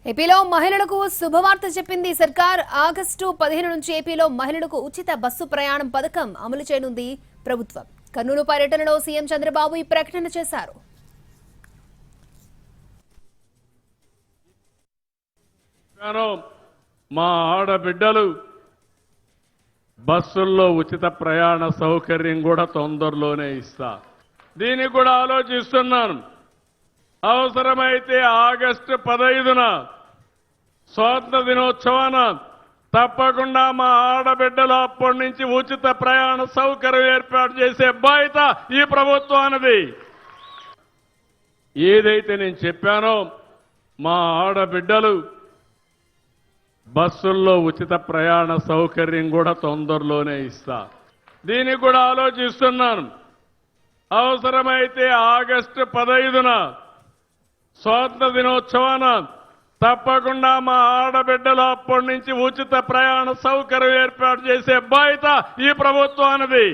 ఏపీలో మహిళలకు శుభవార్త చెప్పింది సర్కార్. ఆగస్టు 15 నుంచి ఏపీలో మహిళలకు ఉచిత బస్సు ప్రయాణం పథకం అమలు చేయనుంది ప్రభుత్వం. కర్నూలు పర్యటనలో సీఎం చంద్రబాబు ఈ ప్రకటన చేశారు. మా ఆడబిడ్డలు బస్సుల్లో ఉచిత ప్రయాణ సౌకర్యం కూడా తొందరలోనే ఇస్తా. దీనికి కూడా ఆలోచిస్తున్నాను. అవసరమైతే ఆగస్టు 15న స్వాతంత్ర దినోత్సవాన తప్పకుండా మా ఆడబిడ్డలు అప్పటి నుంచి ఉచిత ప్రయాణ సౌకర్యం ఏర్పాటు చేసే బాధ్యత ఈ ప్రభుత్వానిది. ఏదైతే నేను చెప్పానో మా ఆడబిడ్డలు బస్సుల్లో ఉచిత ప్రయాణ సౌకర్యం కూడా తొందరలోనే ఇస్తా. దీనికి కూడా ఆలోచిస్తున్నాను. అవసరమైతే ఆగస్టు 15న స్వాతంత్ర దినోత్సవాన తప్పకుండా మా ఆడబిడ్డలు అప్పటి నుంచి ఉచిత ప్రయాణ సౌకర్యం ఏర్పాటు చేసే బాధ్యత ఈ ప్రభుత్వానిది.